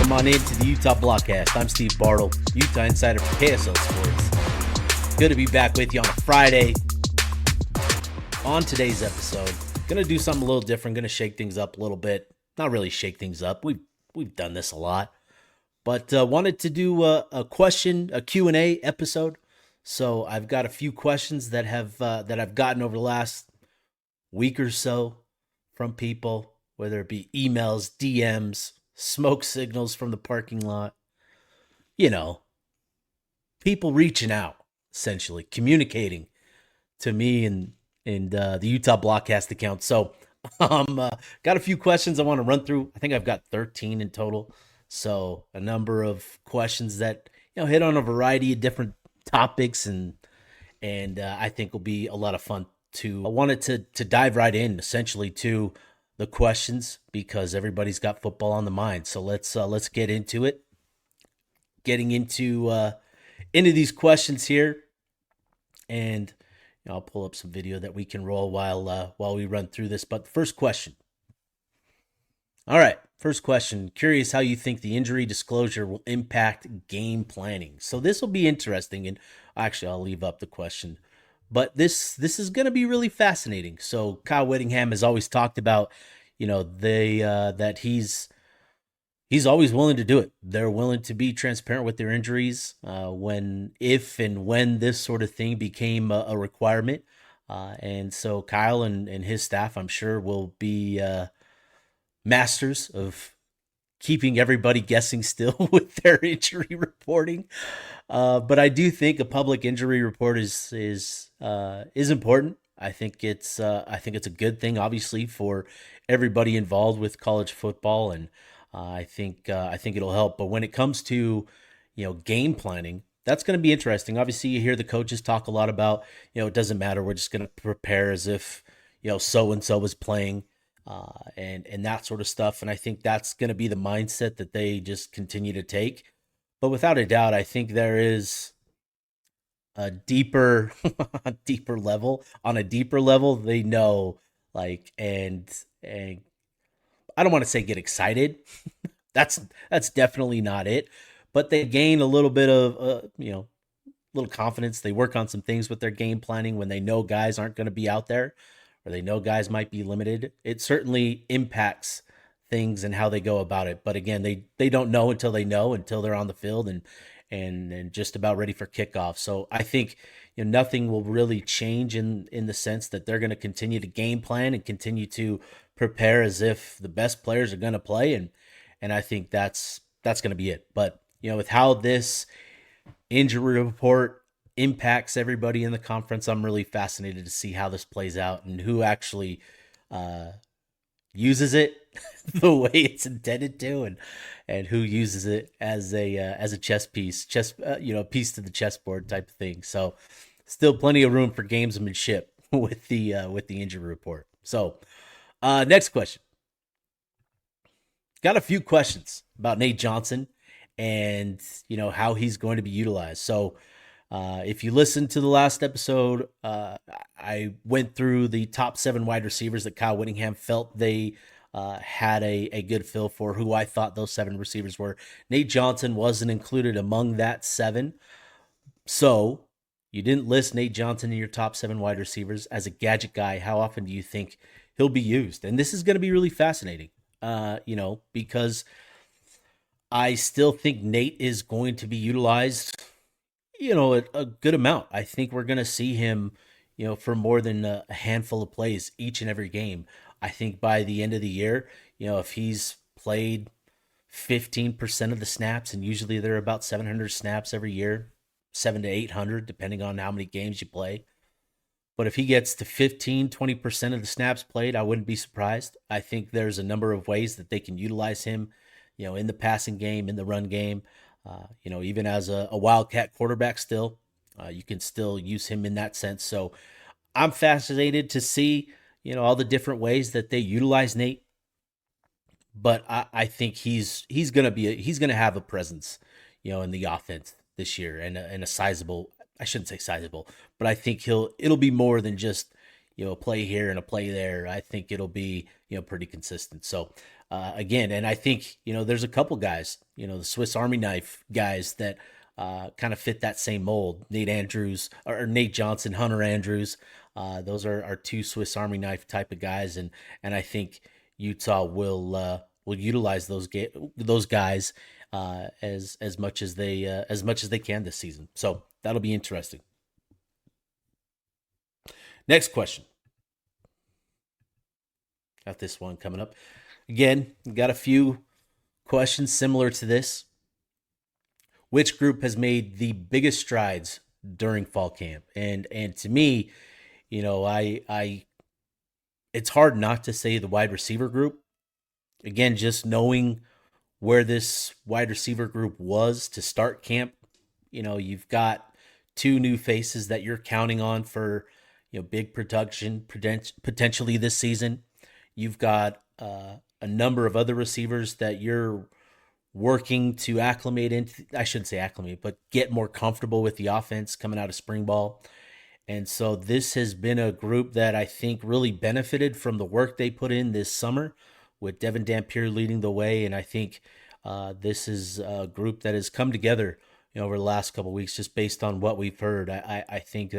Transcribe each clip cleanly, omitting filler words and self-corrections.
Welcome on into the Utah Blockcast. I'm Steve Bartle, Utah insider for KSL Sports. Good to be back with you on a Friday. On today's episode, gonna do something a little different. Gonna shake things up a little bit. Not really shake things up. We've done this a lot, but wanted to do a Q&A episode. So I've got a few questions that I've gotten over the last week or so from people, whether it be emails, DMs, smoke signals from the parking lot, people reaching out, essentially communicating to me and the Utah Blockcast account. So got a few questions I want to run through. I think I've got 13 in total. So a number of questions that hit on a variety of different topics, and I think will be a lot of fun too. I wanted to dive right in essentially to the questions because everybody's got football on the mind. So let's get into it. Getting into these questions here, and I'll pull up some video that we can roll while we run through this. But the first question. All right, first question. Curious how you think the injury disclosure will impact game planning. So this will be interesting, and actually I'll leave up the question. But this is going to be really fascinating. So Kyle Whittingham has always talked about, that he's always willing to do it. They're willing to be transparent with their injuries if and when this sort of thing became a requirement. And so Kyle and his staff, I'm sure, will be masters of keeping everybody guessing still with their injury reporting. But I do think a public injury report is important. I think it's a good thing, obviously, for everybody involved with college football, and I think it'll help. But when it comes to game planning, that's going to be interesting. Obviously, you hear the coaches talk a lot about it doesn't matter. We're just going to prepare as if so and so is playing, and that sort of stuff. And I think that's going to be the mindset that they just continue to take. But without a doubt, I think there is a deeper level. On a deeper level, they know, and I don't want to say get excited. That's definitely not it. But they gain a little bit of little confidence. They work on some things with their game planning when they know guys aren't going to be out there, or they know guys might be limited. It certainly impacts things and how they go about it. But again, they don't know until they're on the field and just about ready for kickoff. So I think nothing will really change in the sense that they're going to continue to game plan and continue to prepare as if the best players are going to play, and I think that's going to be it. But with how this injury report impacts everybody in the conference, I'm really fascinated to see how this plays out and who actually uses it the way it's intended to, and who uses it as a chess piece, piece to the chessboard type of thing. So still plenty of room for gamesmanship with the injury report. So next question. Got a few questions about Nate Johnson and how he's going to be utilized. So if you listened to the last episode, I went through the top 7 wide receivers that Kyle Whittingham felt they had a good feel for, who I thought those 7 receivers were. Nate Johnson wasn't included among that 7. So you didn't list Nate Johnson in your top 7 wide receivers. As a gadget guy, how often do you think he'll be used? And this is going to be really fascinating, because I still think Nate is going to be utilized a good amount. I think we're going to see him, for more than a handful of plays each and every game. I think by the end of the year, if he's played 15% of the snaps, and usually they're about 700 snaps every year, 700 to 800, depending on how many games you play. But if he gets to 15-20% of the snaps played, I wouldn't be surprised. I think there's a number of ways that they can utilize him, in the passing game, in the run game. Even as a wildcat quarterback still, you can still use him in that sense. So I'm fascinated to see, all the different ways that they utilize Nate. But I think he's going to have a presence, in the offense this year, and a sizable, I shouldn't say sizable, but I think it'll be more than just, a play here and a play there. I think it'll be, pretty consistent. So again, and I think, there's a couple guys, the Swiss Army knife guys that kind of fit that same mold. Nate Andrews or Nate Johnson, Hunter Andrews. Those are two Swiss Army knife type of guys, and I think Utah will utilize those guys as much as they can this season. So that'll be interesting. Next question. Got this one coming up. Again, got a few questions similar to this. Which group has made the biggest strides during fall camp? And to me, I it's hard not to say the wide receiver group. Again, just knowing where this wide receiver group was to start camp, you've got two new faces that you're counting on for, big production potentially this season. You've got a number of other receivers that you're working to acclimate into. I shouldn't say acclimate, but get more comfortable with the offense coming out of spring ball. And so this has been a group that I think really benefited from the work they put in this summer with Devin Dampier leading the way. And I think this is a group that has come together, over the last couple of weeks, just based on what we've heard. I think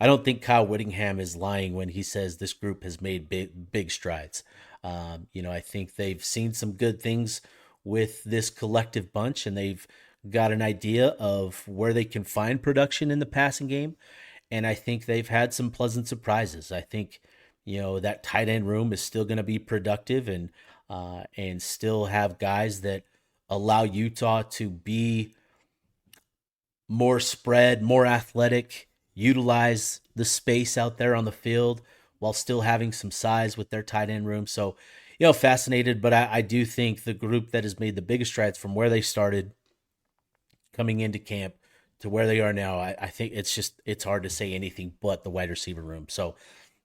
I don't think Kyle Whittingham is lying when he says this group has made big strides. I think they've seen some good things with this collective bunch, and they've got an idea of where they can find production in the passing game. And I think they've had some pleasant surprises. I think, that tight end room is still going to be productive and still have guys that allow Utah to be more spread, more athletic, utilize the space out there on the field while still having some size with their tight end room. So, fascinated, but I do think the group that has made the biggest strides from where they started coming into camp to where they are now, I think it's hard to say anything but the wide receiver room. So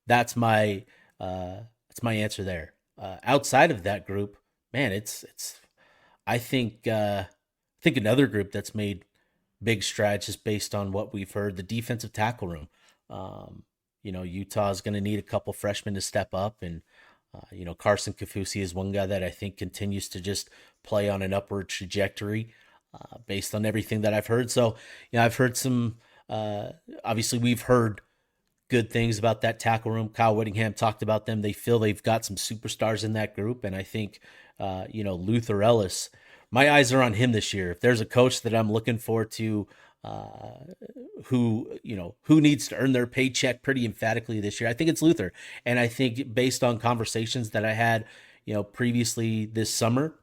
that's my answer there. Outside of that group, man, it's I think another group that's made big strides just based on what we've heard, the defensive tackle room. Utah is going to need a couple freshmen to step up, and Carson Kafusi is one guy that I think continues to just play on an upward trajectory based on everything that I've heard. So, I've heard some. Obviously, we've heard good things about that tackle room. Kyle Whittingham talked about them. They feel they've got some superstars in that group, and I think Luther Ellis. My eyes are on him this year. If there's a coach that I'm looking for to who needs to earn their paycheck pretty emphatically this year, I think it's Luther. And I think based on conversations that I had, previously this summer,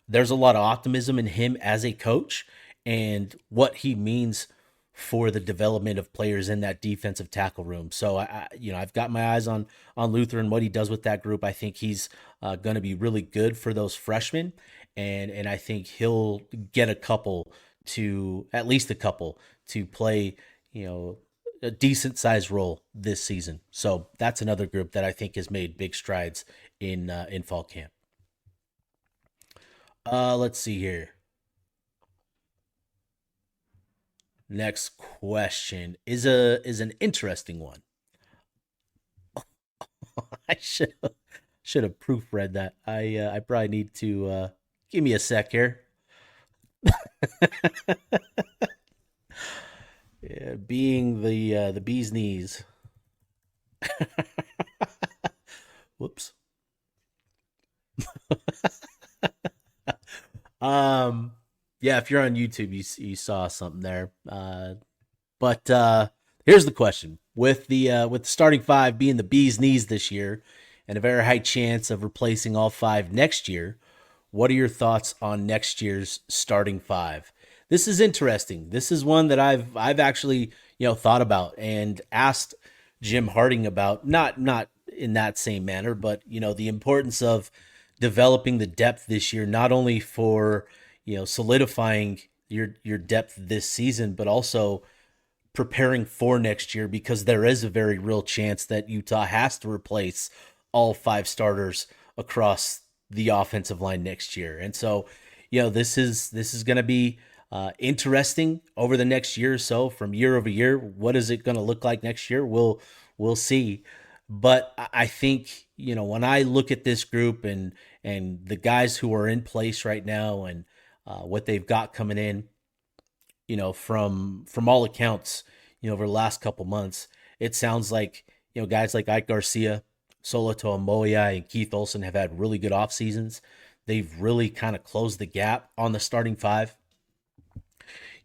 there's a lot of optimism in him as a coach and what he means for the development of players in that defensive tackle room. So I've got my eyes on Luther and what he does with that group. I think he's going to be really good for those freshmen, and I think he'll get at least a couple to play, a decent sized role this season. So that's another group that I think has made big strides in fall camp. Let's see here. Next question is an interesting one. I should have proofread that. I probably need to give me a sec here. Yeah, being the bee's knees. Whoops. Um, yeah, if you're on YouTube, you saw something there. But here's the question: with the starting five being the bee's knees this year, and a very high chance of replacing all five next year, what are your thoughts on next year's starting five? This is interesting. This is one that I've actually thought about and asked Jim Harding about. Not in that same manner, but the importance of developing the depth this year, not only for solidifying your depth this season, but also preparing for next year, because there is a very real chance that Utah has to replace all five starters across the offensive line next year. And so, this is going to be interesting over the next year or so, from year over year. What is it going to look like next year? We'll see. But I think, when I look at this group and the guys who are in place right now and what they've got coming in, from all accounts, over the last couple months, it sounds like, guys like Ike Garcia, Soloto Moyai, and Keith Olson have had really good off seasons. They've really kind of closed the gap on the starting five.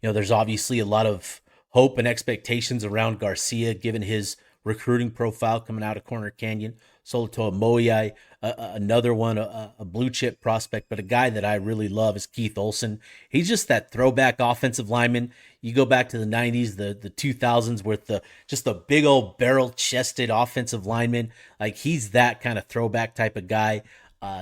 There's obviously a lot of hope and expectations around Garcia, given his recruiting profile coming out of Corner Canyon. Soloto Moyai, another one, a blue chip prospect, but a guy that I really love is Keith Olson. He's just that throwback offensive lineman. You go back to the 90s, the 2000s, with just a big old barrel chested offensive lineman. Like, he's that kind of throwback type of guy.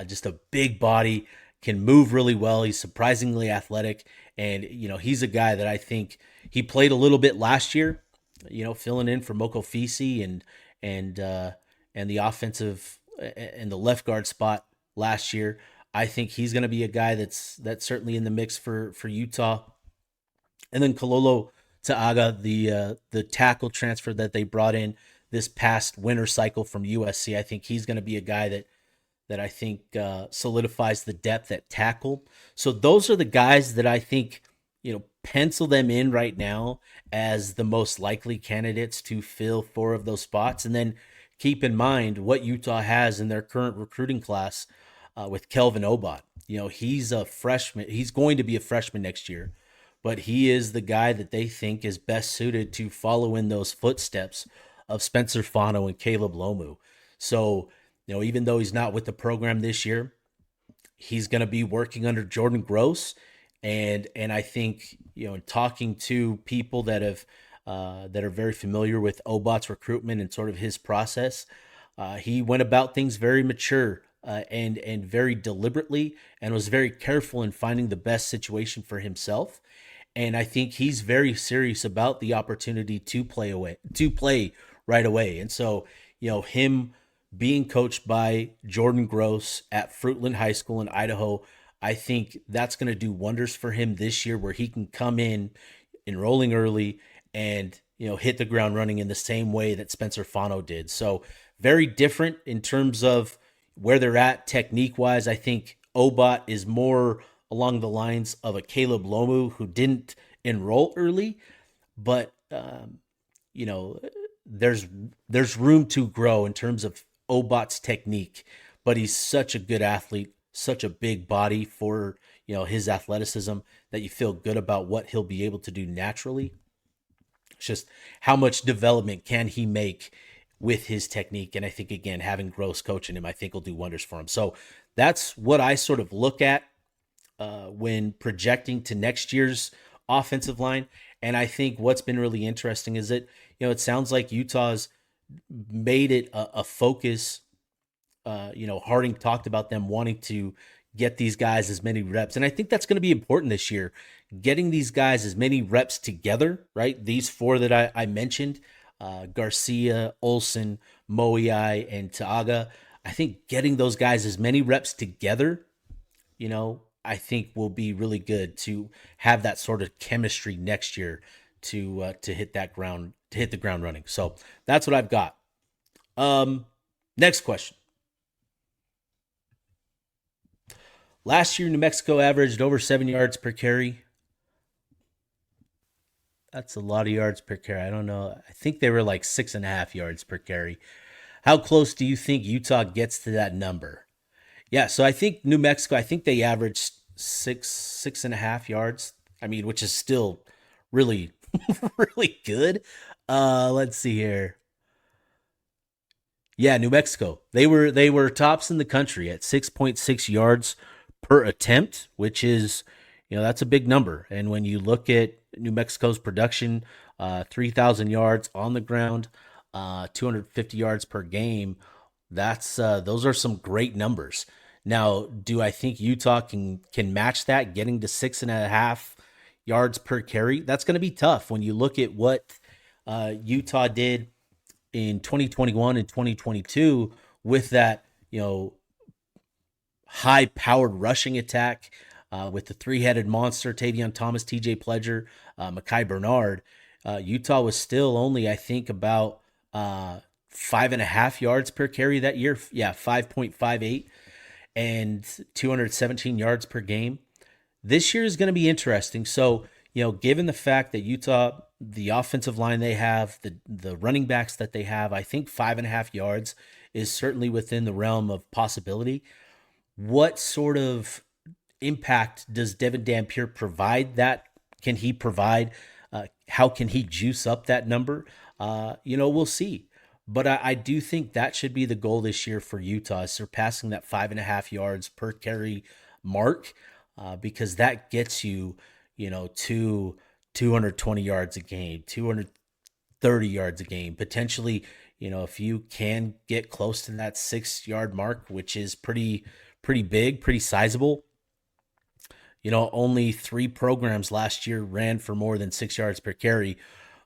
Just a big body, can move really well. He's surprisingly athletic. And, he's a guy that I think he played a little bit last year, filling in for Moko Fisi and the offensive and the left guard spot last year. I think he's going to be a guy that's certainly in the mix for Utah. And then Kalolo Taaga, the tackle transfer that they brought in this past winter cycle from USC, I think he's going to be a guy that I think solidifies the depth at tackle. So those are the guys that I think, pencil them in right now as the most likely candidates to fill four of those spots. And then keep in mind what Utah has in their current recruiting class with Kelvin Obot. He's a freshman. He's going to be a freshman next year, but he is the guy that they think is best suited to follow in those footsteps of Spencer Fano and Caleb Lomu. So, even though he's not with the program this year, he's going to be working under Jordan Gross. And I think, talking to people that are very familiar with Obot's recruitment and sort of his process, he went about things very mature and very deliberately, and was very careful in finding the best situation for himself. And I think he's very serious about the opportunity to play right away. And so, him being coached by Jordan Gross at Fruitland High School in Idaho, I think that's going to do wonders for him this year, where he can come in enrolling early and, hit the ground running in the same way that Spencer Fano did. So very different in terms of where they're at technique wise. I think Obot is more along the lines of a Caleb Lomu, who didn't enroll early, but there's room to grow in terms of Obot's technique. But he's such a good athlete, such a big body for his athleticism, that you feel good about what he'll be able to do naturally. It's just how much development can he make with his technique. And I think, again, having Gross coaching him, I think will do wonders for him. So that's what I sort of look at when projecting to next year's offensive line. And I think what's been really interesting is that, it sounds like Utah's made it a focus. Harding talked about them wanting to get these guys as many reps. And I think that's going to be important this year, getting these guys as many reps together, right? These four that I mentioned, Garcia, Olson, Moiai, and Taaga. I think getting those guys as many reps together, I think will be really good to have that sort of chemistry next year to hit the ground running. So that's what I've got. Next question. Last year, New Mexico averaged over 7 yards per carry. That's a lot of yards per carry. I don't know. I think they were like 6.5 yards per carry. How close do you think Utah gets to that number? Yeah, so I think New Mexico, I think they averaged 6.5 yards. I mean, which is still really, really good. Let's see here. Yeah, New Mexico. They were tops in the country at 6.6 yards per attempt, which is, that's a big number. And when you look at New Mexico's production, 3,000 yards on the ground, 250 yards per game, those are some great numbers. Now, do I think Utah can match that, getting to 6.5 yards per carry? That's going to be tough when you look at what Utah did in 2021 and 2022 with that, high-powered rushing attack with the three-headed monster, Tavion Thomas, TJ Pledger, Mekhi Bernard. Utah was still only, I think, about 5.5 yards per carry that year. Yeah, 5.58 and 217 yards per game. This year is going to be interesting. So, given the fact that Utah, the offensive line they have, the running backs that they have, I think 5.5 yards is certainly within the realm of possibility. What sort of impact does Devin Dampier provide? That can he provide? How can he juice up that number? We'll see. But I do think that should be the goal this year for Utah, surpassing that 5.5 yards per carry mark, because that gets you, to 220 yards a game, 230 yards a game, potentially. If you can get close to that 6 yard mark, which is pretty big, pretty sizable. Only three programs last year ran for more than 6 yards per carry.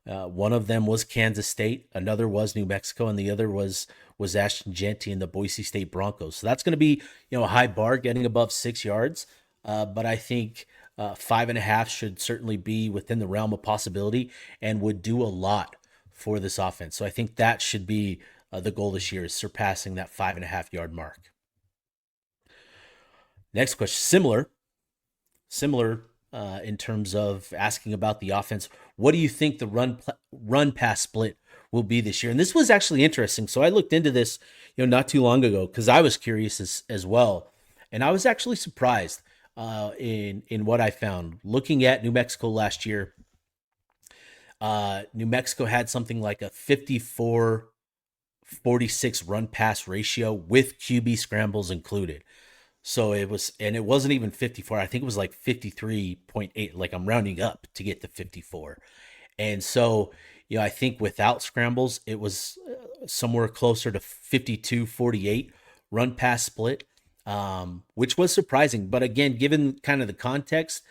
One of them was Kansas State, another was New Mexico, and the other was Ashton Jeanty and the Boise State Broncos. So that's going to be a high bar, getting above 6 yards. But I think 5.5 should certainly be within the realm of possibility and would do a lot for this offense. So I think that should be the goal this year, is surpassing that 5.5 yard mark. Next question, similar in terms of asking about the offense. What do you think the run pass split will be this year? And this was actually interesting. So I looked into this, not too long ago, because I was curious as well, and I was actually surprised in what I found. Looking at New Mexico last year, New Mexico had something like a 54-46 run pass ratio with QB scrambles included. So it wasn't even 54. I think it was like 53.8. Like, I'm rounding up to get to 54. And so, I think without scrambles, it was somewhere closer to 52-48 run pass split, which was surprising. But again, given kind of the context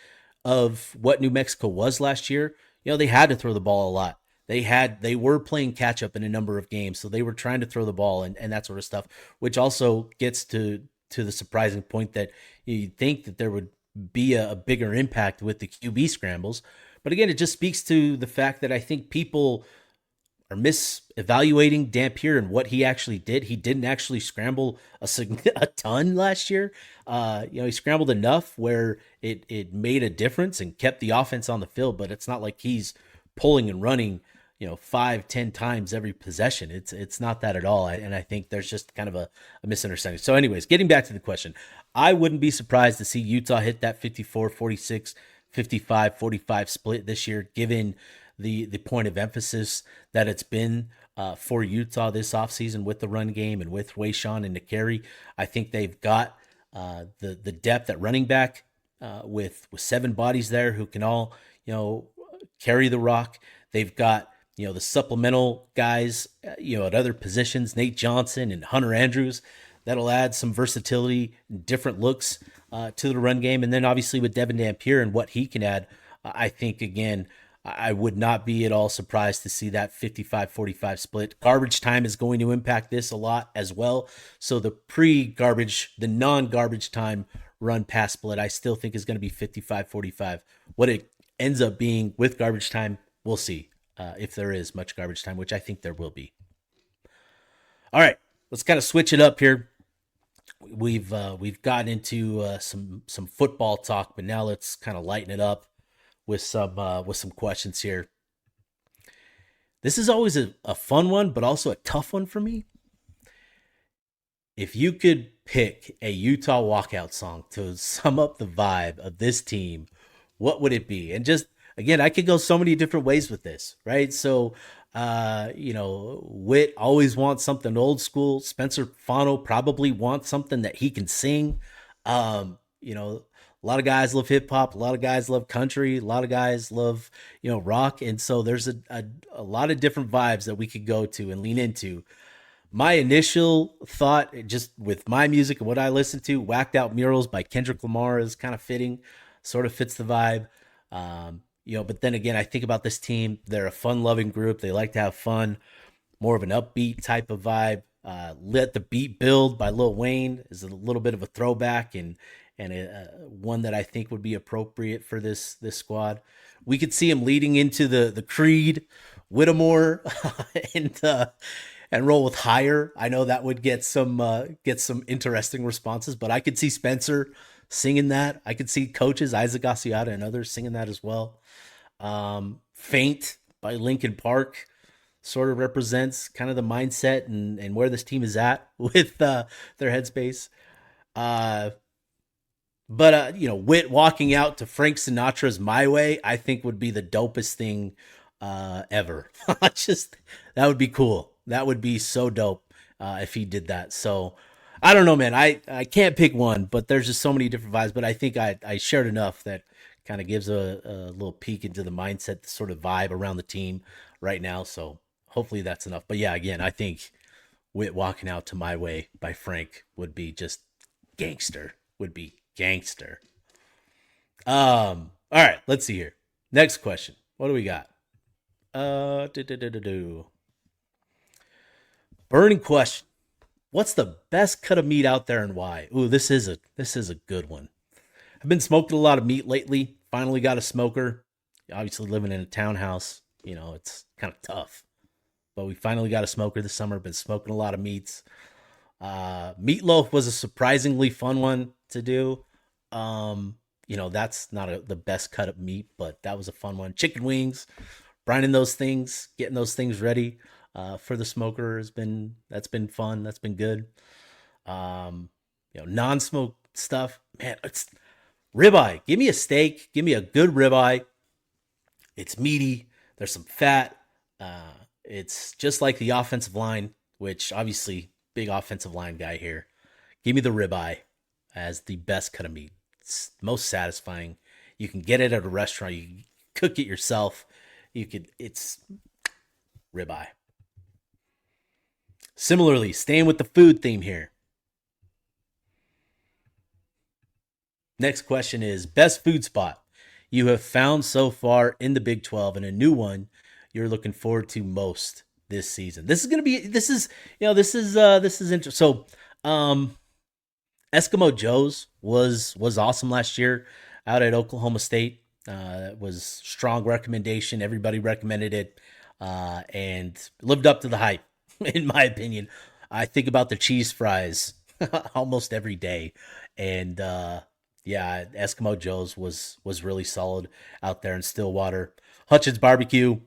of what New Mexico was last year, they had to throw the ball a lot. They were playing catch up in a number of games, so they were trying to throw the ball and that sort of stuff, which also gets to the surprising point that you'd think that there would be a bigger impact with the QB scrambles. But again, it just speaks to the fact that I think people are misevaluating Dampier and what he actually did. He didn't actually scramble a ton last year. He scrambled enough where it made a difference and kept the offense on the field, but it's not like he's pulling and running 5-10 times every possession. It's not that at all. And I think there's just kind of a misunderstanding. So anyways, getting back to the question, I wouldn't be surprised to see Utah hit that 54-46, 55-45 split this year, given the point of emphasis that it's been for Utah this offseason with the run game and with Wayshawn and Nakeri. I think they've got the depth at running back with 7 bodies there who can all, carry the rock. They've got the supplemental guys, at other positions, Nate Johnson and Hunter Andrews, that'll add some versatility, different looks to the run game. And then obviously with Devin Dampier and what he can add, I think, again, I would not be at all surprised to see that 55-45 split. Garbage time is going to impact this a lot as well. So the non-garbage time run pass split, I still think is going to be 55-45. What it ends up being with garbage time, we'll see. If there is much garbage time, which I think there will be. All right, let's kind of switch it up here. We've gotten into some football talk, but now let's kind of lighten it up with some questions here. This is always a fun one, but also a tough one for me. If you could pick a Utah walkout song to sum up the vibe of this team, what would it be? And just, again, I could go so many different ways with this, right? So, Whit always wants something old school. Spencer Fano probably wants something that he can sing. A lot of guys love hip hop. A lot of guys love country. A lot of guys love, rock. And so there's a lot of different vibes that we could go to and lean into. My initial thought, just with my music and what I listen to, Whacked Out Murals by Kendrick Lamar is kind of fitting, sort of fits the vibe. But then again, I think about this team. They're a fun-loving group. They like to have fun, more of an upbeat type of vibe. Let the Beat Build by Lil Wayne is a little bit of a throwback and one that I think would be appropriate for this squad. We could see him leading into the Creed, Whittemore, and and roll with higher. I know that would get some interesting responses, but I could see Spencer singing that. I could see coaches Isaac Asiata and others singing that as well. Faint by Linkin Park sort of represents kind of the mindset and where this team is at with their headspace. Uh, but Wit walking out to Frank Sinatra's "My Way," I think would be the dopest thing ever. Just that would be cool. That would be so dope if he did that. So I don't know, man. I can't pick one, but there's just so many different vibes. But I think I shared enough that kind of gives a little peek into the mindset, the sort of vibe around the team right now. So hopefully that's enough. But yeah, again, I think Wit walking out to "My Way" by Frank would be just gangster. Would be gangster. All right, let's see here. Next question. What do we got? Do. Burning question. What's the best cut of meat out there and why? Ooh, this is a good one. I've been smoking a lot of meat lately. Finally got a smoker. Obviously living in a townhouse, it's kind of tough. But we finally got a smoker this summer. Been smoking a lot of meats. Meatloaf was a surprisingly fun one to do. That's not the best cut of meat, but that was a fun one. Chicken wings, brining those things, getting those things ready for the smoker that's been fun. That's been good. Non-smoke stuff, man. It's ribeye. Give me a steak. Give me a good ribeye. It's meaty. There's some fat. It's just like the offensive line, which obviously big offensive line guy here. Give me the ribeye as the best cut of meat. It's most satisfying. You can get it at a restaurant. You can cook it yourself. It's ribeye. Similarly, staying with the food theme here. Next question is best food spot you have found so far in the Big 12 and a new one you're looking forward to most this season. This is going to be this is interesting. So, Eskimo Joe's was awesome last year out at Oklahoma State. It was strong recommendation. Everybody recommended it and lived up to the hype, in my opinion. I think about the cheese fries almost every day, and yeah, Eskimo Joe's was really solid out there in Stillwater. Hutchins Barbecue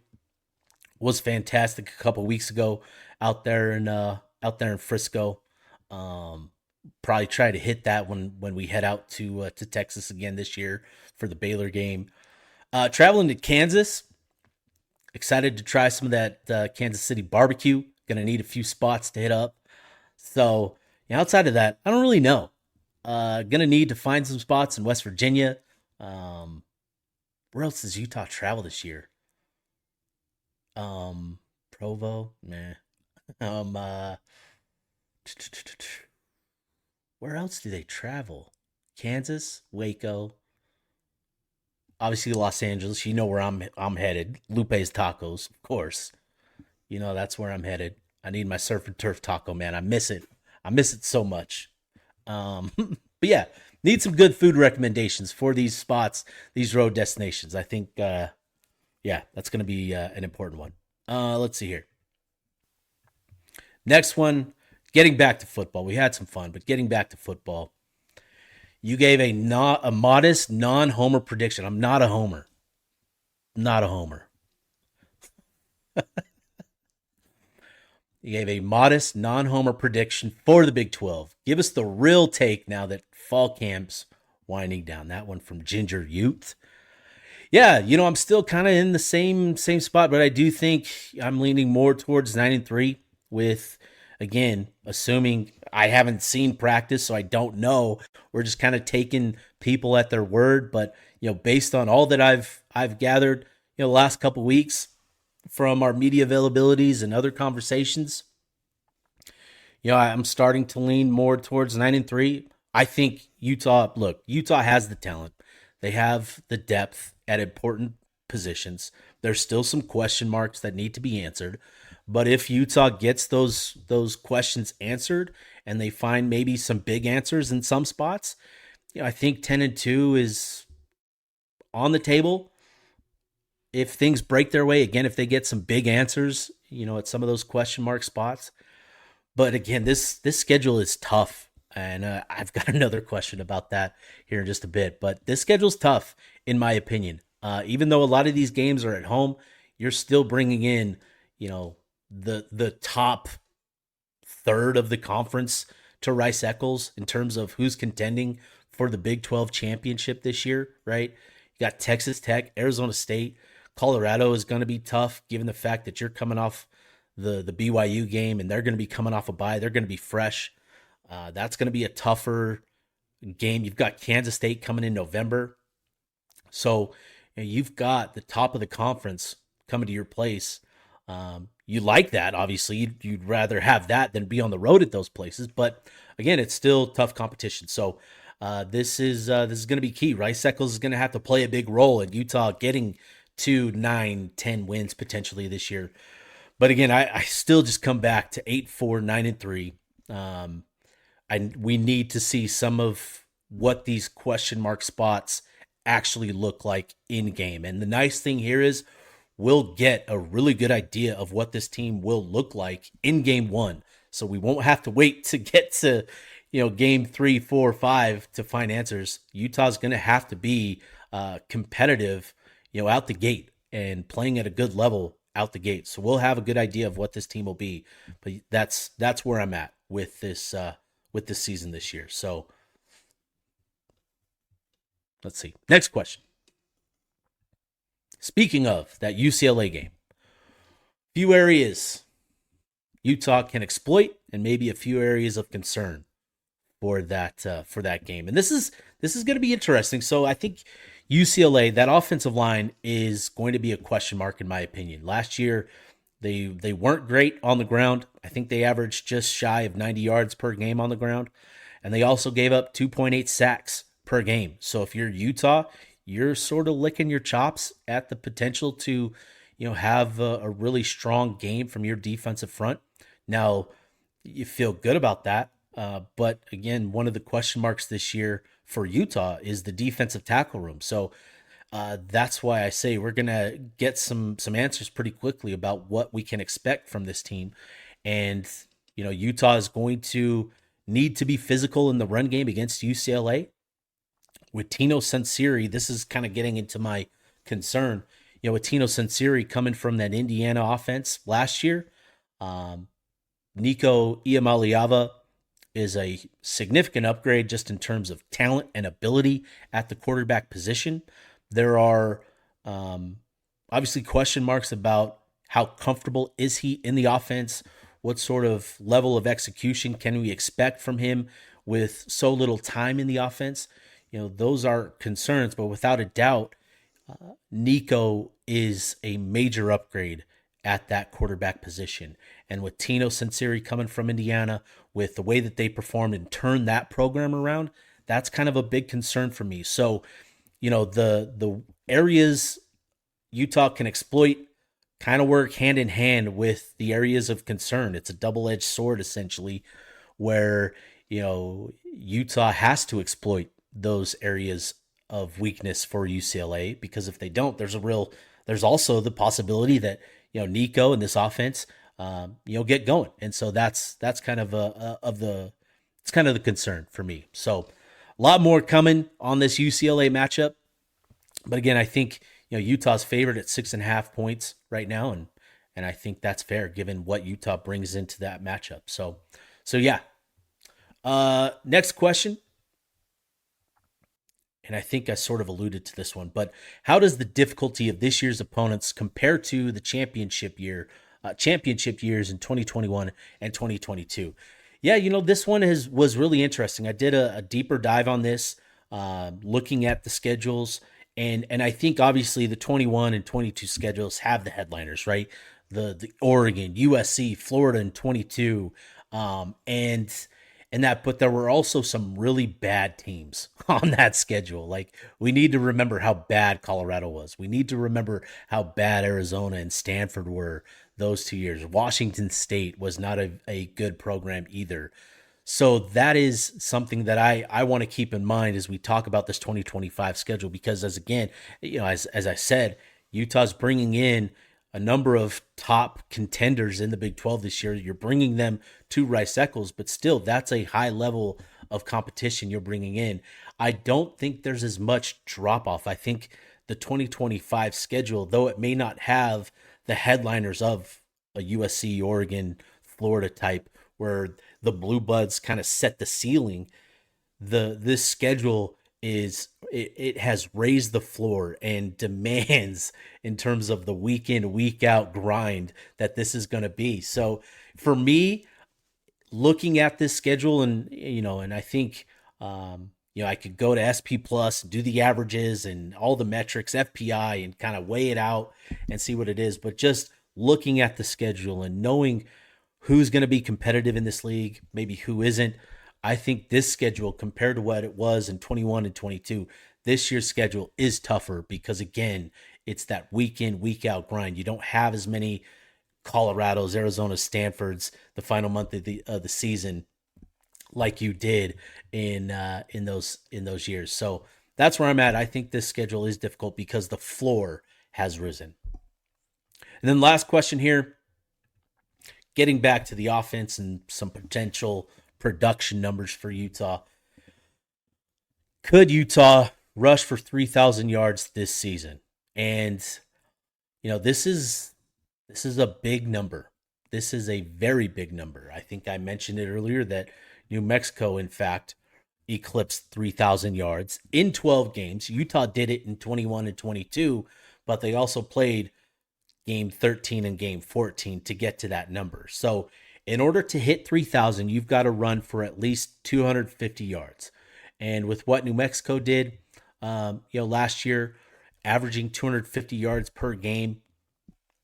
was fantastic a couple weeks ago out there in Frisco. Um, Probably try to hit that when we head out to Texas again this year for the Baylor game. Traveling to Kansas, excited to try some of that Kansas City barbecue. Gonna need a few spots to hit up. So outside of that, I don't really know. Gonna need to find some spots in West Virginia. Um, where else does Utah travel this year? Provo, nah. Um, uh, where else do they travel? Kansas, Waco, obviously Los Angeles. You know where I'm headed. Lupe's Tacos, of course. That's where I'm headed. I need my surf and turf taco, man. I miss it. I miss it so much. But yeah, need some good food recommendations for these spots, these road destinations. I think, yeah, that's going to be an important one. Let's see here. Next one, getting back to football. We had some fun, but getting back to football. You gave a modest non-homer prediction. I'm not a homer. Not a homer. You gave a modest non-homer prediction for the Big 12. Give us the real take now that fall camp's winding down. That one from Ginger Youth. Yeah, I'm still kind of in the same spot, but I do think I'm leaning more towards 9-3 with, again, assuming I haven't seen practice, so I don't know. We're just kind of taking people at their word, but based on all that I've gathered, the last couple weeks from our media availabilities and other conversations, I'm starting to lean more towards 9-3. I think Utah has the talent. They have the depth at important positions. There's still some question marks that need to be answered. But if Utah gets those questions answered and they find maybe some big answers in some spots, I think 10-2 is on the table. if things break their way, again, if they get some big answers, at some of those question mark spots. But again, this schedule is tough, and I've got another question about that here in just a bit. But this schedule's tough, in my opinion. Even though a lot of these games are at home, you're still bringing in, the top third of the conference to Rice Eccles in terms of who's contending for the Big 12 championship this year, right? You got Texas Tech, Arizona State, Colorado is going to be tough given the fact that you're coming off the BYU game and they're going to be coming off a bye. They're going to be fresh. That's going to be a tougher game. You've got Kansas State coming in November. So you've got the top of the conference coming to your place. You like that, obviously. You'd rather have that than be on the road at those places. But again, it's still tough competition. So this is going to be key. Rice Eccles is going to have to play a big role in Utah getting to 9, 10 wins potentially this year. But again, I still just come back to 8-4, 9-3. We need to see some of what these question mark spots actually look like in game. And the nice thing here is we'll get a really good idea of what this team will look like in game 1. So we won't have to wait to get to, game 3, 4, 5 to find answers. Utah's going to have to be competitive, out the gate and playing at a good level out the gate. So we'll have a good idea of what this team will be. But that's where I'm at with this season this year. So let's see. Next question. Speaking of that UCLA game, few areas Utah can exploit and maybe a few areas of concern for that game. And this is going to be interesting. So I think UCLA, that offensive line is going to be a question mark in my opinion. Last year, they weren't great on the ground. I think they averaged just shy of 90 yards per game on the ground. And they also gave up 2.8 sacks per game. So if you're Utah, you're sort of licking your chops at the potential to, have a really strong game from your defensive front. Now, you feel good about that. But again, one of the question marks this year for Utah is the defensive tackle room. So that's why I say we're going to get some answers pretty quickly about what we can expect from this team. And, Utah is going to need to be physical in the run game against UCLA. With Tino Sunseri, this is kind of getting into my concern. With Tino Sunseri coming from that Indiana offense last year, Nico Iamaleava is a significant upgrade just in terms of talent and ability at the quarterback position. There are obviously question marks about how comfortable is he in the offense. What sort of level of execution can we expect from him with so little time in the offense? Those are concerns, but without a doubt, Nico is a major upgrade at that quarterback position. And with Tino Sunseri coming from Indiana, with the way that they performed and turned that program around, that's kind of a big concern for me. So, the areas Utah can exploit kind of work hand in hand with the areas of concern. It's a double-edged sword, essentially, where, Utah has to exploit those areas of weakness for UCLA, because if they don't, there's also the possibility that, Nico and this offense, get going. And so that's kind of it's kind of the concern for me. So a lot more coming on this UCLA matchup. But again, I think, Utah's favored at 6.5 points right now. And I think that's fair given what Utah brings into that matchup. So yeah. Next question. And I think I sort of alluded to this one, but how does the difficulty of this year's opponents compare to the championship years in 2021 and 2022? Yeah, this one was really interesting. I did a deeper dive on this, looking at the schedules, and I think obviously the 21 and 22 schedules have the headliners, right? The Oregon, USC, Florida in 22, but there were also some really bad teams on that schedule. Like, we need to remember how bad Colorado was. We need to remember how bad Arizona and Stanford were those 2 years. Washington State was not a good program either. So that is something that I want to keep in mind as we talk about this 2025 schedule, because as I said, Utah's bringing in a number of top contenders in the Big 12 this year. You're bringing them to Rice-Eccles, but still, that's a high level of competition you're bringing in. I don't think there's as much drop off. I think the 2025 schedule, though it may not have the headliners of a USC, Oregon, Florida type, where the Blue Buds kind of set the ceiling, this schedule it has raised the floor and demands in terms of the week in week out grind that this is going to be. So for me, looking at this schedule, and I think I could go to SP Plus, do the averages and all the metrics, FPI, and kind of weigh it out and see what it is. But just looking at the schedule and knowing who's going to be competitive in this league, maybe who isn't, I think this schedule, compared to what it was in 21 and 22, this year's schedule is tougher because, again, it's that week in, week out grind. You don't have as many Colorados, Arizona, Stanfords the final month of the season like you did in those years. So that's where I'm at. I think this schedule is difficult because the floor has risen. And then last question here, getting back to the offense and some potential production numbers for Utah. Could Utah rush for 3,000 yards this season? And this is a big number. This is a very big number. I think I mentioned it earlier that New Mexico, in fact, eclipsed 3,000 yards in 12 games. Utah did it in 21 and 22, but they also played game 13 and game 14 to get to that number. So in order to hit 3,000, you've got to run for at least 250 yards. And with what New Mexico did, last year, averaging 250 yards per game,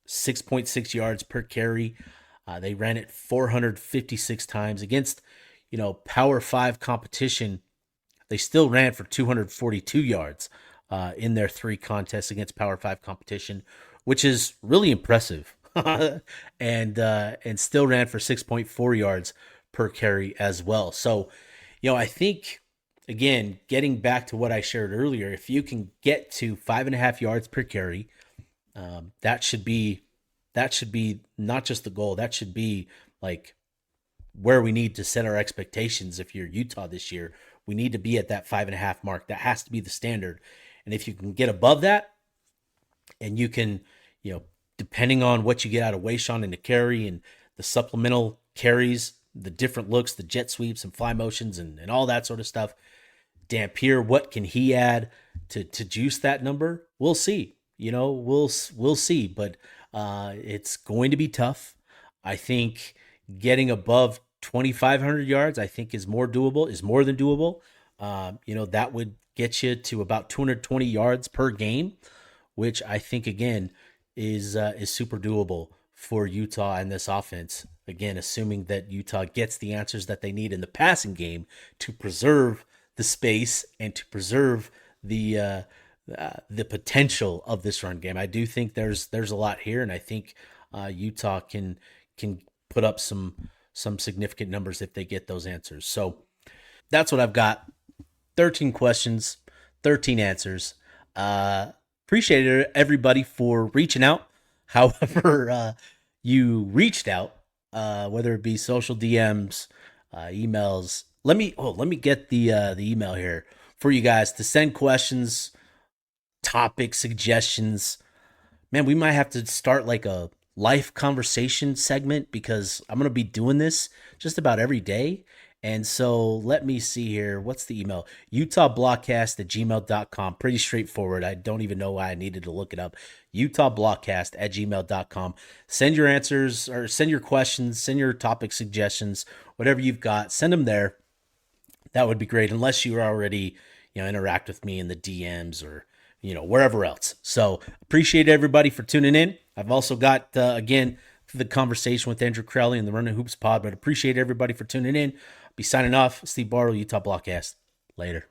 6.6 yards per carry. They ran it 456 times against, Power 5 competition. They still ran for 242 yards in their 3 contests against Power 5 competition, which is really impressive. and still ran for 6.4 yards per carry as well. So, I think, again, getting back to what I shared earlier, if you can get to 5.5 yards per carry, that should be not just the goal. That should be like where we need to set our expectations. If you're Utah this year, we need to be at that 5.5 mark. That has to be the standard. And if you can get above that, and you can, depending on what you get out of Wayshawn in the carry and the supplemental carries, the different looks, the jet sweeps and fly motions and all that sort of stuff, Dampier, what can he add to juice that number? We'll see. We'll see. But it's going to be tough. I think getting above 2,500 yards, I think is more than doable. That would get you to about 220 yards per game, which I think, again, is super doable for Utah and this offense. Again, assuming that Utah gets the answers that they need in the passing game to preserve the space and to preserve the potential of this run game. I do think there's a lot here, and I think Utah can put up some significant numbers if they get those answers. So that's what I've got. 13 questions, 13 answers. Appreciate everybody for reaching out. However, you reached out, whether it be social DMs, emails. Let me get the email here for you guys to send questions, topic suggestions. Man, we might have to start like a life conversation segment because I'm going to be doing this just about every day. And so let me see here. What's the email? UtahBlockcast@gmail.com. Pretty straightforward. I don't even know why I needed to look it up. UtahBlockcast@gmail.com. Send your answers or send your questions, send your topic suggestions, whatever you've got, send them there. That would be great, unless you already, interact with me in the DMs or, wherever else. So appreciate everybody for tuning in. I've also got, again, the conversation with Andrew Crowley and the Running Hoops pod, but appreciate everybody for tuning in. Be signing off. Steve Bartle, Utah Blockcast. Later.